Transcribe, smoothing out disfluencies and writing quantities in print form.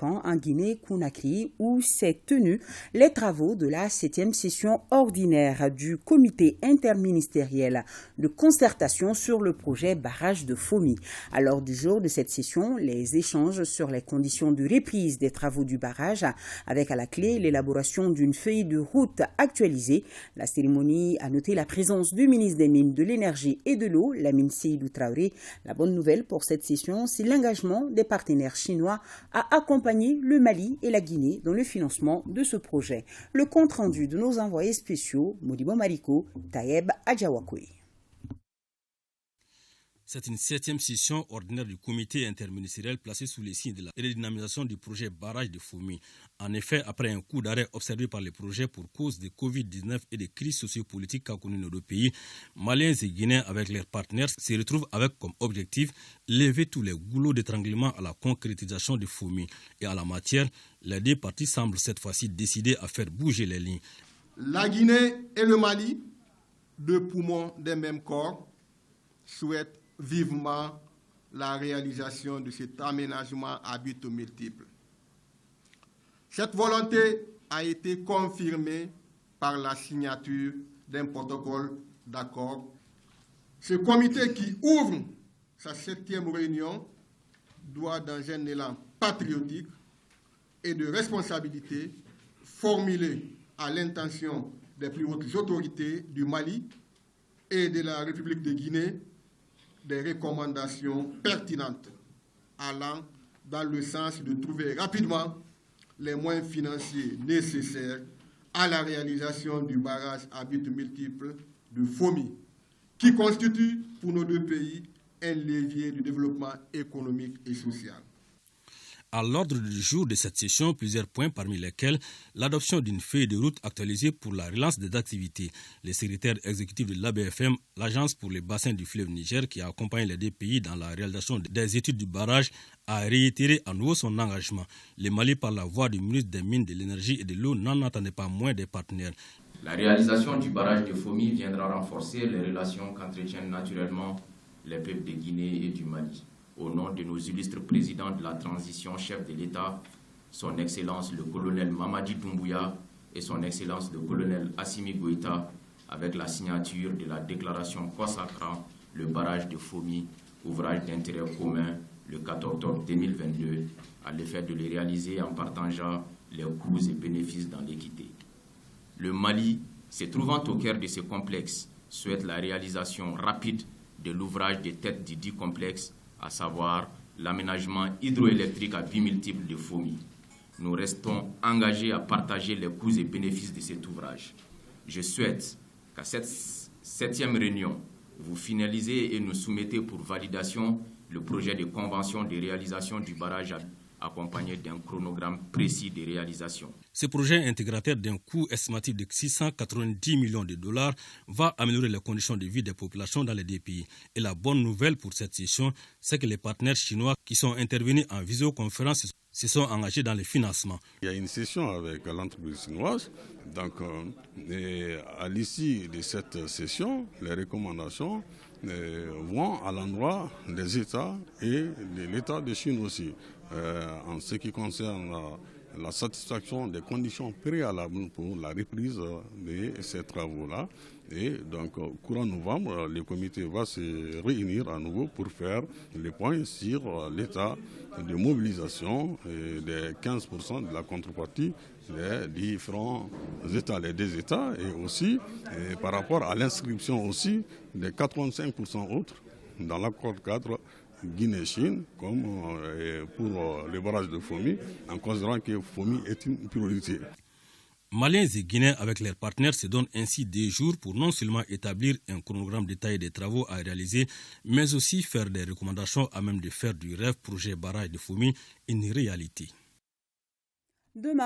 Volcan en Guinée-Conakry où s'est tenu les travaux de la 7e session ordinaire du comité interministériel de concertation sur le projet barrage de Fomi. À l'ordre du jour de cette session, les échanges sur les conditions de reprise des travaux du barrage avec à la clé l'élaboration d'une feuille de route actualisée. La cérémonie a noté la présence du ministre des Mines, de l'Énergie et de l'Eau, Lamine Seydou Traoré. La bonne nouvelle pour cette session, c'est l'engagement des partenaires chinois à accompagner le Mali et la Guinée dans le financement de ce projet. Le compte rendu de nos envoyés spéciaux, Modibo Mariko, Taïeb Adjawakwe. C'est une 7e session ordinaire du comité interministériel placée sous les signes de la redynamisation du projet barrage de Fomi. En effet, après un coup d'arrêt observé par le projet pour cause de Covid-19 et des crises sociopolitiques qu'a connues nos deux pays, Maliens et Guinéens avec leurs partenaires se retrouvent avec comme objectif lever tous les goulots d'étranglement à la concrétisation de Fomi. Et en la matière, les deux parties semblent cette fois-ci décidées à faire bouger les lignes. La Guinée et le Mali, deux poumons d'un même corps, souhaitent vivement la réalisation de cet aménagement à but multiple. Cette volonté a été confirmée par la signature d'un protocole d'accord. Ce comité qui ouvre sa 7e réunion doit, dans un élan patriotique et de responsabilité, formuler à l'intention des plus hautes autorités du Mali et de la République de Guinée des recommandations pertinentes allant dans le sens de trouver rapidement les moyens financiers nécessaires à la réalisation du barrage à but multiple de Fomi, qui constitue pour nos deux pays un levier de développement économique et social. À l'ordre du jour de cette session, plusieurs points parmi lesquels l'adoption d'une feuille de route actualisée pour la relance des activités. Le secrétaire exécutif de l'ABFM, l'Agence pour les bassins du fleuve Niger, qui accompagne les deux pays dans la réalisation des études du barrage, a réitéré à nouveau son engagement. Le Mali, par la voix du ministre des Mines, de l'Énergie et de l'Eau, n'en attendait pas moins des partenaires. La réalisation du barrage de Fomi viendra renforcer les relations qu'entretiennent naturellement les peuples de Guinée et du Mali. Au nom de nos illustres présidents de la transition, chef de l'État, son Excellence le colonel Mamadi Doumbouya et son Excellence le colonel Assimi Goïta, avec la signature de la déclaration consacrant le barrage de Fomi, ouvrage d'intérêt commun, le 4 octobre 2022, à l'effet de le réaliser en partageant les coûts et bénéfices dans l'équité. Le Mali, se trouvant au cœur de ce complexe, souhaite la réalisation rapide de l'ouvrage de tête du dit complexe, à savoir l'aménagement hydroélectrique à bimultiple de Fomi. Nous restons engagés à partager les coûts et bénéfices de cet ouvrage. Je souhaite qu'à cette 7e réunion, vous finalisez et nous soumettez pour validation le projet de convention de réalisation du barrage accompagné d'un chronogramme précis de réalisation. Ce projet intégrateur d'un coût estimatif de 690 millions de dollars va améliorer les conditions de vie des populations dans les deux pays. Et la bonne nouvelle pour cette session, c'est que les partenaires chinois qui sont intervenus en visioconférence se sont engagés dans le financement. Il y a une session avec l'entreprise chinoise. Donc, à l'issue de cette session, les recommandations vont à l'endroit des États et de l'État de Chine aussi. En ce qui concerne la satisfaction des conditions préalables pour la reprise de ces travaux-là. Et donc, courant novembre, le comité va se réunir à nouveau pour faire le point sur l'état de mobilisation des 15% de la contrepartie des différents États, les deux États, et aussi par rapport à l'inscription aussi des 85% autres dans l'accord cadre Guinée-Chine, comme pour le barrage de Fomi, en considérant que Fomi est une priorité. Maliens et Guinéens avec leurs partenaires se donnent ainsi des jours pour non seulement établir un chronogramme détaillé des travaux à réaliser, mais aussi faire des recommandations à même de faire du rêve projet barrage de Fomi une réalité. Demain,